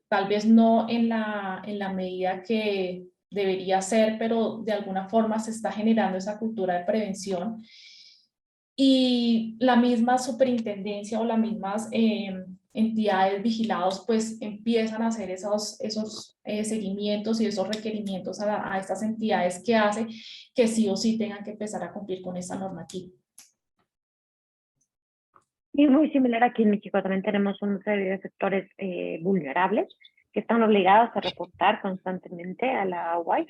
tal vez no en la medida que debería ser, pero de alguna forma se está generando esa cultura de prevención y la misma superintendencia o las mismas entidades vigilados pues empiezan a hacer esos seguimientos y esos requerimientos a estas entidades que hace que sí o sí tengan que empezar a cumplir con esta normativa. Y muy similar aquí en México también tenemos una serie de sectores vulnerables que están obligados a reportar constantemente a la UIF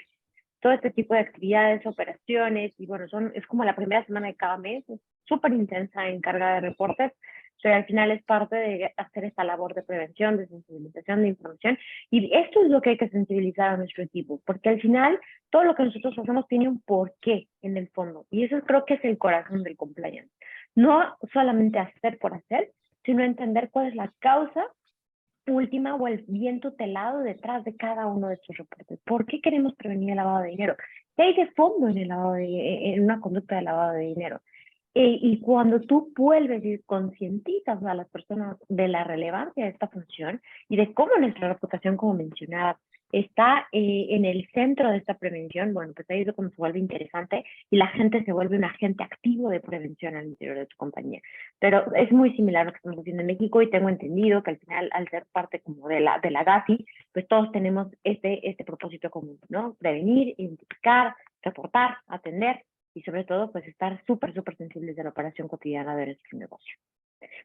todo este tipo de actividades, operaciones, y bueno, es como la primera semana de cada mes, es súper intensa en carga de reportes, pero al final es parte de hacer esta labor de prevención, de sensibilización, de información, y esto es lo que hay que sensibilizar a nuestro equipo, porque al final todo lo que nosotros hacemos tiene un porqué en el fondo, y eso creo que es el corazón del compliance. No solamente hacer por hacer, sino entender cuál es la causa última o el bien tutelado detrás de cada uno de estos reportes. ¿Por qué queremos prevenir el lavado de dinero? ¿Qué hay de fondo en, en una conducta de lavado de dinero? Y cuando tú vuelves y concientizas a las personas de la relevancia de esta función y de cómo nuestra reputación, como mencionaba, está en el centro de esta prevención, bueno, pues ahí es cuando se vuelve interesante y la gente se vuelve un agente activo de prevención al interior de tu compañía. Pero es muy similar a lo que estamos haciendo en México y tengo entendido que al final, al ser parte como de la GAFI, pues todos tenemos este propósito común, ¿no? Prevenir, identificar, reportar, atender y sobre todo, pues estar súper sensibles de la operación cotidiana de nuestro negocio.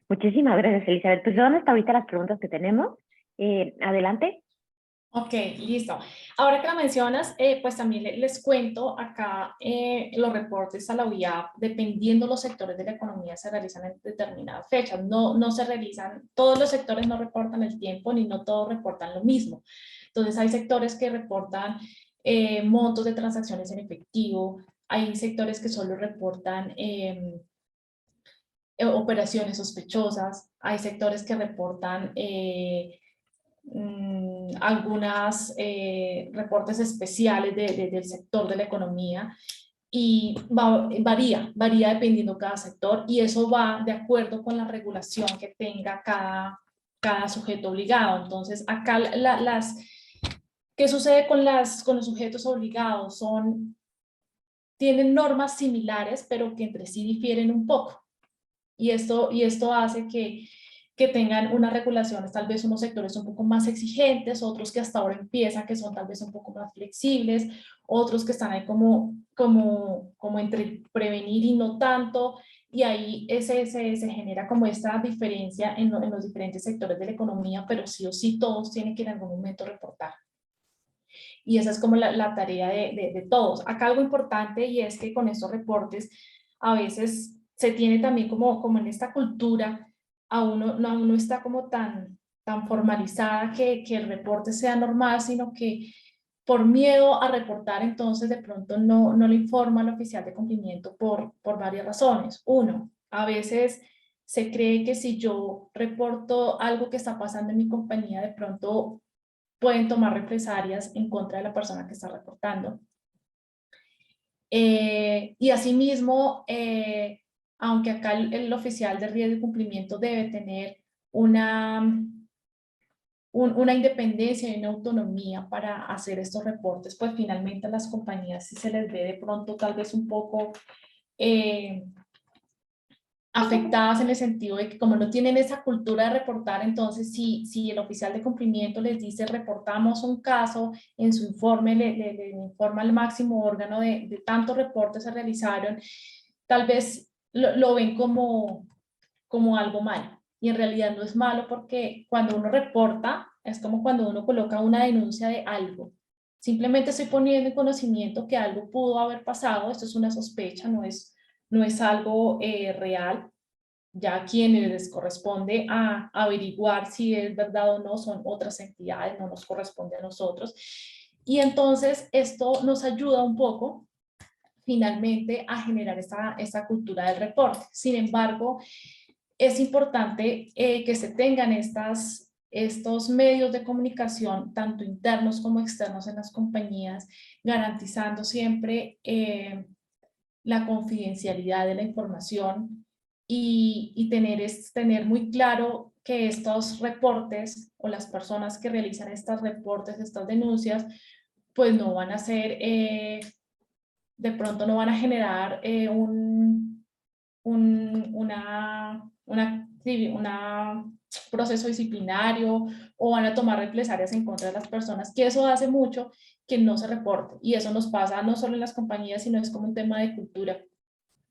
Muchísimas gracias, Elizabeth. Pues son hasta ahorita las preguntas que tenemos. Adelante. Ok, listo. Ahora que lo mencionas, pues también les cuento acá los reportes a la OIAP, dependiendo los sectores de la economía, se realizan en determinadas fechas. No se realizan, todos los sectores no reportan el tiempo, ni no todos reportan lo mismo. Entonces hay sectores que reportan montos de transacciones en efectivo, hay sectores que solo reportan operaciones sospechosas, hay sectores que reportan algunos reportes especiales del sector de la economía y varía dependiendo cada sector y eso va de acuerdo con la regulación que tenga cada sujeto obligado. Entonces, acá ¿qué sucede con los sujetos obligados? Tienen normas similares, pero que entre sí difieren un poco. Y esto hace que tengan unas regulaciones, tal vez unos sectores un poco más exigentes, otros que hasta ahora empiezan, que son tal vez un poco más flexibles, otros que están ahí como entre prevenir y no tanto, y ahí se genera como esta diferencia en los diferentes sectores de la economía, pero sí o sí todos tienen que en algún momento reportar. Y esa es como la tarea de todos. Acá algo importante y es que con estos reportes a veces se tiene también como en esta cultura, aún no está como tan formalizada que el reporte sea normal, sino que por miedo a reportar, entonces de pronto no le informa al oficial de cumplimiento por varias razones. Uno, a veces se cree que si yo reporto algo que está pasando en mi compañía, de pronto pueden tomar represalias en contra de la persona que está reportando. Y asimismo, aunque acá el oficial de riesgo y cumplimiento debe tener una independencia y una autonomía para hacer estos reportes, pues finalmente a las compañías sí se les ve de pronto tal vez un poco afectadas en el sentido de que como no tienen esa cultura de reportar, entonces si el oficial de cumplimiento les dice reportamos un caso, en su informe le informa al máximo órgano de tantos reportes se realizaron, tal vez lo ven como algo malo. Y en realidad no es malo porque cuando uno reporta, es como cuando uno coloca una denuncia de algo. Simplemente estoy poniendo en conocimiento que algo pudo haber pasado, esto es una sospecha, no es algo real. Ya a quienes les corresponde a averiguar si es verdad o no son otras entidades, no nos corresponde a nosotros. Y entonces esto nos ayuda un poco finalmente a generar esta cultura del reporte. Sin embargo, es importante que se tengan estos medios de comunicación, tanto internos como externos en las compañías, garantizando siempre la confidencialidad de la información y tener muy claro que estos reportes o las personas que realizan estos reportes, estas denuncias, pues no van a ser, de pronto no van a generar una proceso disciplinario o van a tomar represalias en contra de las personas, que eso hace mucho que no se reporte. Y eso nos pasa no solo en las compañías, sino es como un tema de cultura,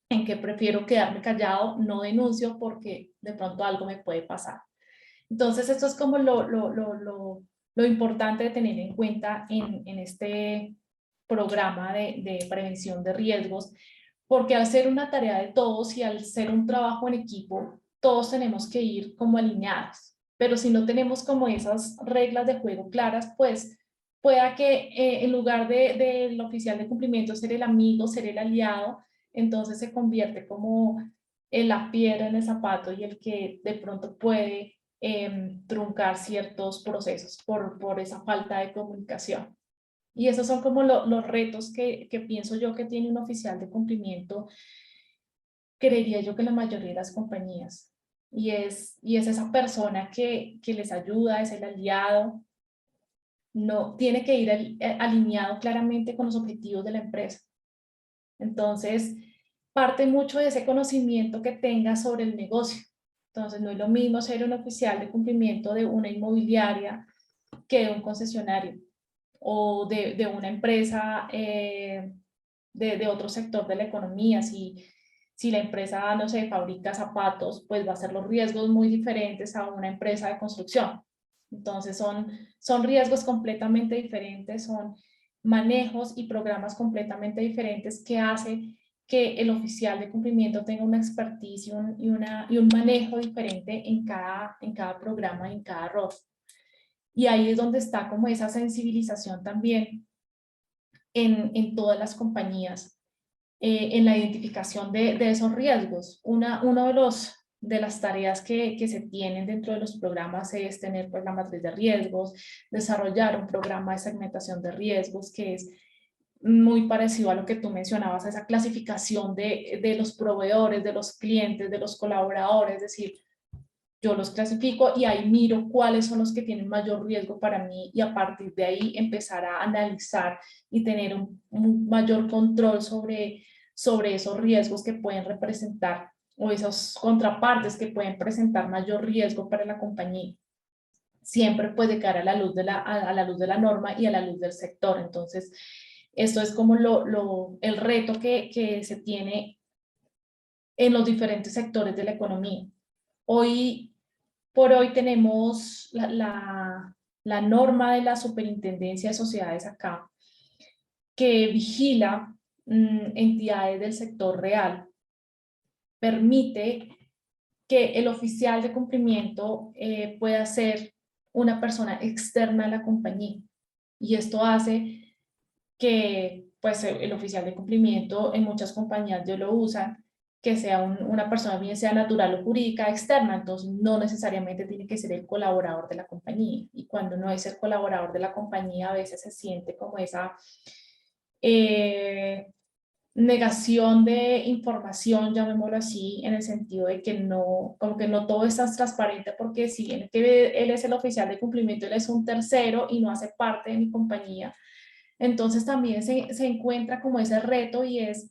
en que prefiero quedarme callado, no denuncio porque de pronto algo me puede pasar. Entonces esto es como lo importante de tener en cuenta en este programa de prevención de riesgos, porque al ser una tarea de todos y al ser un trabajo en equipo, todos tenemos que ir como alineados, pero si no tenemos como esas reglas de juego claras, pues pueda que en lugar del oficial de cumplimiento ser el amigo, ser el aliado, entonces se convierte como en la piedra en el zapato y el que de pronto puede truncar ciertos procesos por esa falta de comunicación. Y esos son como los retos que pienso yo que tiene un oficial de cumplimiento, creería yo que la mayoría de las compañías. Y es esa persona que les ayuda, es el aliado, no tiene que ir alineado claramente con los objetivos de la empresa. Entonces, parte mucho de ese conocimiento que tenga sobre el negocio. Entonces, no es lo mismo ser un oficial de cumplimiento de una inmobiliaria que de un concesionario o de una empresa de otro sector de la economía. Si la empresa, no sé, fabrica zapatos, pues va a ser los riesgos muy diferentes a una empresa de construcción. Entonces son riesgos completamente diferentes, son manejos y programas completamente diferentes que hace que el oficial de cumplimiento tenga una expertise y un manejo diferente en cada programa y en cada rol. Y ahí es donde está como esa sensibilización también en todas las compañías, en la identificación de esos riesgos. Uno de las tareas que se tienen dentro de los programas es tener pues la matriz de riesgos, desarrollar un programa de segmentación de riesgos que es muy parecido a lo que tú mencionabas, esa clasificación de los proveedores, de los clientes, de los colaboradores, es decir, yo los clasifico y ahí miro cuáles son los que tienen mayor riesgo para mí y a partir de ahí empezar a analizar y tener un mayor control sobre esos riesgos que pueden representar o esas contrapartes que pueden presentar mayor riesgo para la compañía. Siempre puede caer a la luz a la luz de la norma y a la luz del sector. Entonces, esto es como el reto que se tiene en los diferentes sectores de la economía. Hoy por hoy tenemos la norma de la Superintendencia de Sociedades acá, que vigila entidades del sector real, permite que el oficial de cumplimiento pueda ser una persona externa a la compañía. Y esto hace que pues, el oficial de cumplimiento en muchas compañías ya lo usan, que sea una persona bien sea natural o jurídica externa, entonces no necesariamente tiene que ser el colaborador de la compañía. Y cuando no es el colaborador de la compañía, a veces se siente como esa negación de información, llamémoslo así, en el sentido de que no, como que no todo es tan transparente, porque si bien que él es el oficial de cumplimiento, él es un tercero y no hace parte de mi compañía, entonces también se encuentra como ese reto y es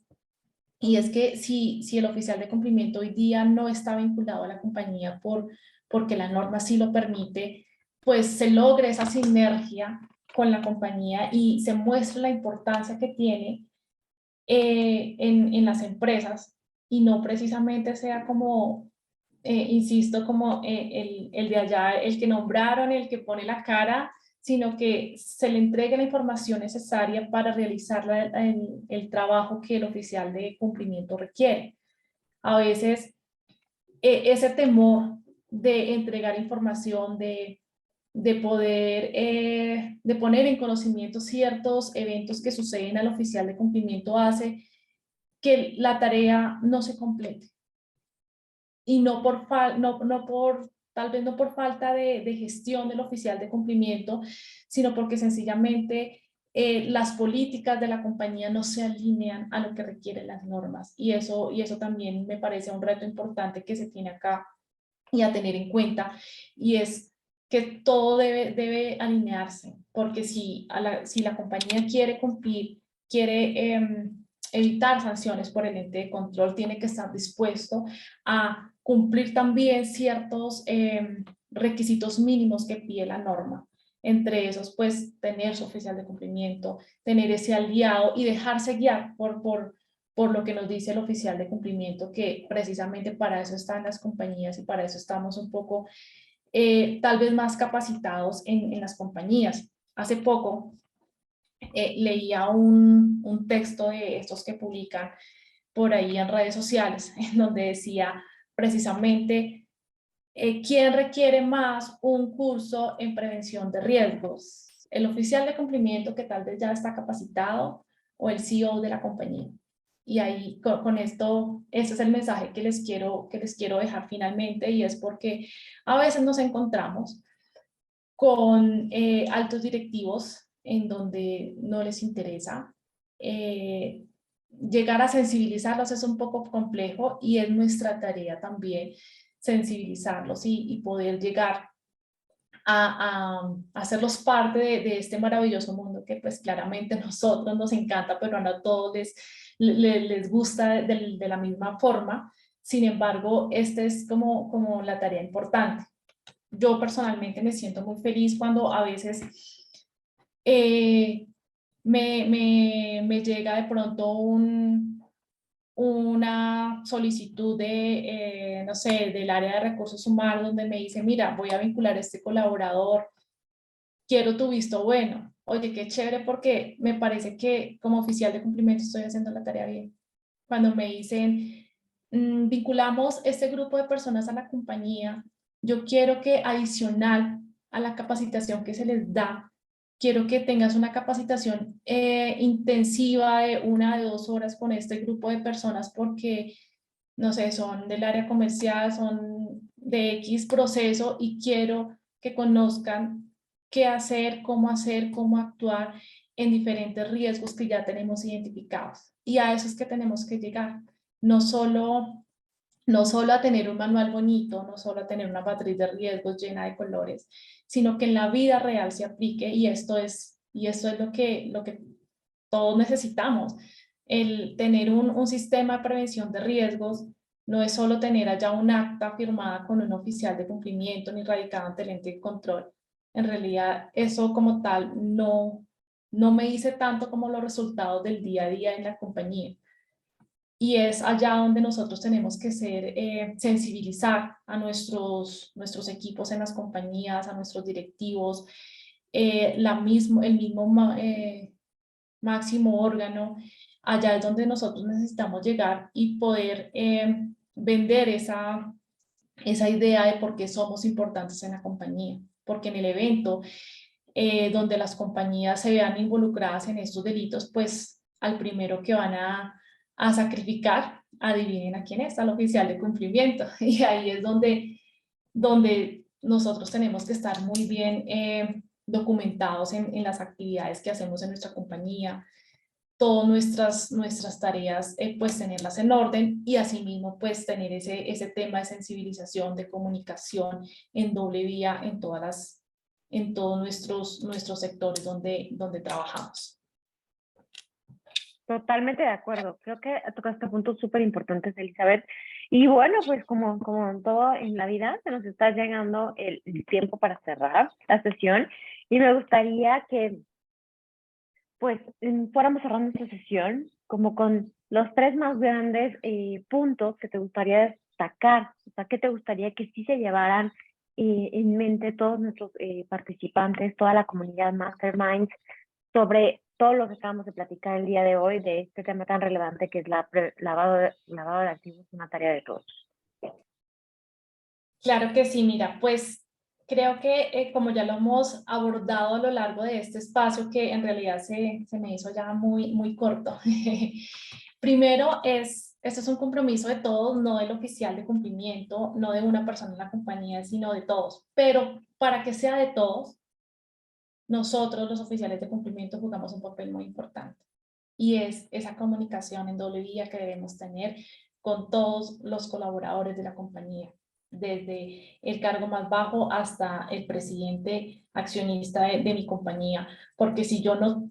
que si el oficial de cumplimiento hoy día no está vinculado a la compañía porque la norma sí lo permite, pues se logre esa sinergia con la compañía y se muestra la importancia que tiene en las empresas y no precisamente sea como, insisto, como el de allá, el que nombraron, el que pone la cara, sino que se le entregue la información necesaria para realizar el trabajo que el oficial de cumplimiento requiere. A veces ese temor de entregar información, de poder, de poner en conocimiento ciertos eventos que suceden al oficial de cumplimiento hace que la tarea no se complete. Y no tal vez no por falta de gestión del oficial de cumplimiento, sino porque sencillamente las políticas de la compañía no se alinean a lo que requieren las normas. Y eso también me parece un reto importante que se tiene acá y a tener en cuenta. Y es que todo debe alinearse, porque si la compañía quiere cumplir, quiere evitar sanciones por el ente de control, tiene que estar dispuesto a cumplir también ciertos requisitos mínimos que pide la norma. Entre esos, pues, tener su oficial de cumplimiento, tener ese aliado y dejarse guiar por lo que nos dice el oficial de cumplimiento, que precisamente para eso están las compañías y para eso estamos un poco tal vez más capacitados en las compañías. Hace poco leía un texto de estos que publican por ahí en redes sociales, en donde decía, precisamente quién requiere más un curso en prevención de riesgos, el oficial de cumplimiento que tal vez ya está capacitado o el CEO de la compañía. Y ahí con esto, ese es el mensaje que les quiero dejar finalmente, y es porque a veces nos encontramos con altos directivos en donde no les interesa. Llegar a sensibilizarlos es un poco complejo, y es nuestra tarea también sensibilizarlos y poder llegar a hacerlos parte de este maravilloso mundo que pues claramente a nosotros nos encanta, pero no a todos les gusta de la misma forma. Sin embargo, esta es como la tarea importante. Yo personalmente me siento muy feliz cuando a veces me llega de pronto una solicitud de, no sé, del área de recursos humanos, donde me dice, mira, voy a vincular a este colaborador, quiero tu visto bueno. Oye, qué chévere, porque me parece que como oficial de cumplimiento estoy haciendo la tarea bien. Cuando me dicen, vinculamos este grupo de personas a la compañía, yo quiero que adicional a la capacitación que se les da, quiero que tengas una capacitación intensiva de 1 a 2 horas con este grupo de personas, porque, no sé, son del área comercial, son de X proceso, y quiero que conozcan qué hacer, cómo actuar en diferentes riesgos que ya tenemos identificados. Y a eso es que tenemos que llegar. No solo a tener un manual bonito, no solo a tener una matriz de riesgos llena de colores, sino que en la vida real se aplique, y esto es lo que todos necesitamos. El tener un sistema de prevención de riesgos no es solo tener allá un acta firmada con un oficial de cumplimiento ni radicado ante el ente de control. En realidad, eso como tal no me dice tanto como los resultados del día a día en la compañía. Y es allá donde nosotros tenemos que sensibilizar a nuestros equipos en las compañías, a nuestros directivos, el mismo máximo órgano. Allá es donde nosotros necesitamos llegar y poder vender esa idea de por qué somos importantes en la compañía. Porque en el evento donde las compañías se vean involucradas en estos delitos, pues al primero que van a sacrificar, adivinen a quién es, al oficial de cumplimiento. Y ahí es donde nosotros tenemos que estar muy bien documentados en las actividades que hacemos en nuestra compañía, todas nuestras tareas, pues tenerlas en orden, y asimismo pues tener ese tema de sensibilización, de comunicación en doble vía en todos nuestros sectores donde trabajamos. Totalmente de acuerdo. Creo que tocaste puntos súper importantes, Elizabeth. Y bueno, pues como en todo en la vida, se nos está llegando el tiempo para cerrar la sesión, y me gustaría que pues fuéramos cerrando esta sesión como con los 3 más grandes puntos que te gustaría destacar. O sea, ¿qué te gustaría que sí se llevaran en mente todos nuestros participantes, toda la comunidad Masterminds, sobre todo lo que acabamos de platicar el día de hoy, de este tema tan relevante que es lavado de activos, una tarea de todos? Claro que sí, mira, pues creo que como ya lo hemos abordado a lo largo de este espacio, que en realidad se me hizo ya muy corto. Primero este es un compromiso de todos, no del oficial de cumplimiento, no de una persona en la compañía, sino de todos. Pero para que sea de todos, nosotros los oficiales de cumplimiento jugamos un papel muy importante. Y es esa comunicación en doble vía que debemos tener con todos los colaboradores de la compañía, desde el cargo más bajo hasta el presidente accionista de mi compañía, porque si yo no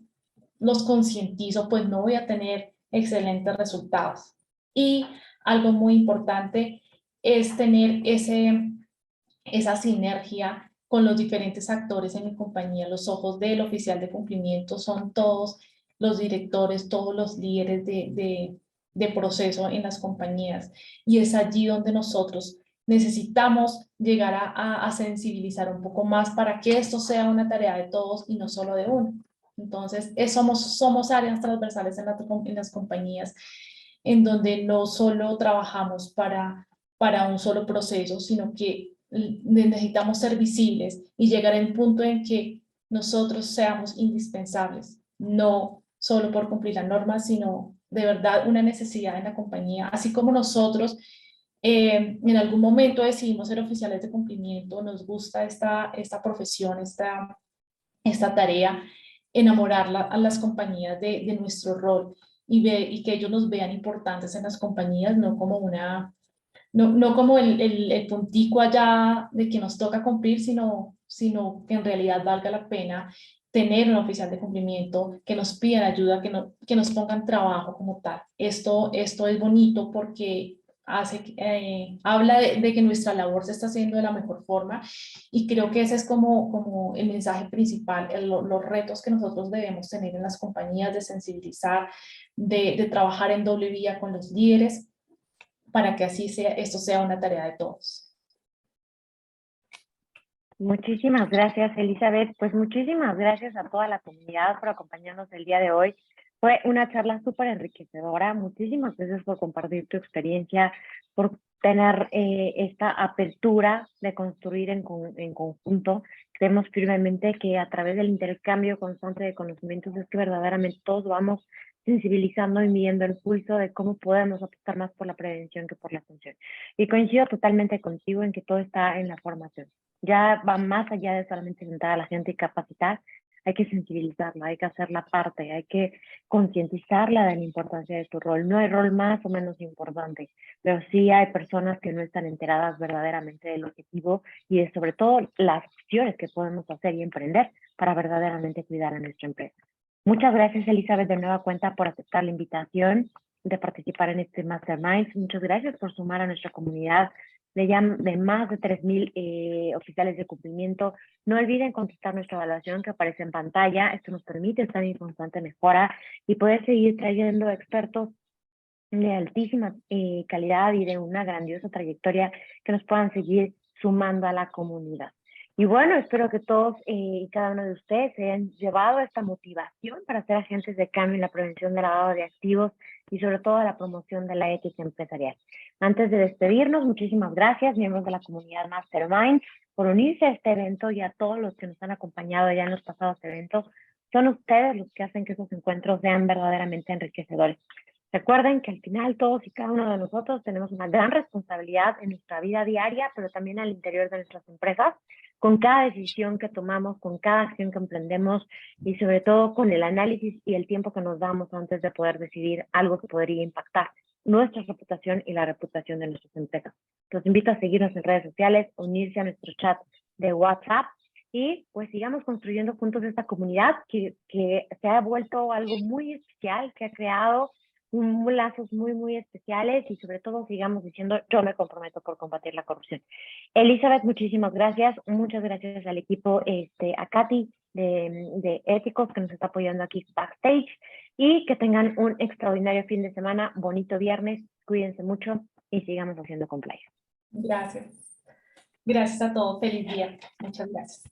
los concientizo, pues no voy a tener excelentes resultados. Y algo muy importante es tener esa sinergia con los diferentes actores en mi compañía. Los ojos del oficial de cumplimiento son todos los directores, todos los líderes de proceso en las compañías, y es allí donde nosotros necesitamos llegar a sensibilizar un poco más para que esto sea una tarea de todos y no solo de uno. Entonces, somos áreas transversales en las compañías, en donde no solo trabajamos para para un solo proceso, sino que necesitamos ser visibles y llegar al punto en que nosotros seamos indispensables, no solo por cumplir la norma, sino de verdad una necesidad en la compañía, así como nosotros en algún momento decidimos ser oficiales de cumplimiento, nos gusta esta profesión, esta tarea, enamorarla a las compañías de nuestro rol y que ellos nos vean importantes en las compañías, no como no como el puntico allá de que nos toca cumplir, sino que en realidad valga la pena tener un oficial de cumplimiento, que nos pidan ayuda, que nos pongan trabajo como tal. Esto es bonito porque habla de que nuestra labor se está haciendo de la mejor forma y creo que ese es como el mensaje principal, los retos que nosotros debemos tener en las compañías de sensibilizar, de trabajar en doble vía con los líderes para que así esto sea una tarea de todos. Muchísimas gracias, Elizabeth. Pues muchísimas gracias a toda la comunidad por acompañarnos el día de hoy. Fue una charla súper enriquecedora. Muchísimas gracias por compartir tu experiencia, por tener esta apertura de construir en conjunto. Creemos firmemente que a través del intercambio constante de conocimientos es que verdaderamente todos vamos sensibilizando y midiendo el pulso de cómo podemos apostar más por la prevención que por la atención. Y coincido totalmente contigo en que todo está en la formación. Ya va más allá de solamente sentar a la gente y capacitar, hay que sensibilizarla, hay que hacerla parte, hay que concientizarla de la importancia de tu rol. No hay rol más o menos importante, pero sí hay personas que no están enteradas verdaderamente del objetivo y de sobre todo las acciones que podemos hacer y emprender para verdaderamente cuidar a nuestra empresa. Muchas gracias, Elizabeth, de nueva cuenta por aceptar la invitación de participar en este Mastermind. Muchas gracias por sumar a nuestra comunidad de más de 3,000 oficiales de cumplimiento. No olviden contestar nuestra evaluación que aparece en pantalla. Esto nos permite estar en constante mejora y poder seguir trayendo expertos de altísima calidad y de una grandiosa trayectoria que nos puedan seguir sumando a la comunidad. Y bueno, espero que todos y cada uno de ustedes se hayan llevado esta motivación para ser agentes de cambio en la prevención del lavado de activos y sobre todo la promoción de la ética empresarial. Antes de despedirnos, muchísimas gracias, miembros de la comunidad Mastermind, por unirse a este evento y a todos los que nos han acompañado ya en los pasados eventos. Son ustedes los que hacen que esos encuentros sean verdaderamente enriquecedores. Recuerden que al final todos y cada uno de nosotros tenemos una gran responsabilidad en nuestra vida diaria, pero también al interior de nuestras empresas, con cada decisión que tomamos, con cada acción que emprendemos y sobre todo con el análisis y el tiempo que nos damos antes de poder decidir algo que podría impactar nuestra reputación y la reputación de nuestras empresas. Los invito a seguirnos en redes sociales, unirse a nuestro chat de WhatsApp y pues sigamos construyendo juntos esta comunidad que se ha vuelto algo muy especial, que ha creado lazos muy especiales y sobre todo sigamos diciendo yo me comprometo por combatir la corrupción. Elizabeth, muchísimas gracias. Muchas gracias al equipo, a Katy de Éticos que nos está apoyando aquí backstage y que tengan un extraordinario fin de semana, bonito viernes, cuídense mucho y sigamos haciendo compliance. Gracias. Gracias a todos. Feliz día. Muchas gracias.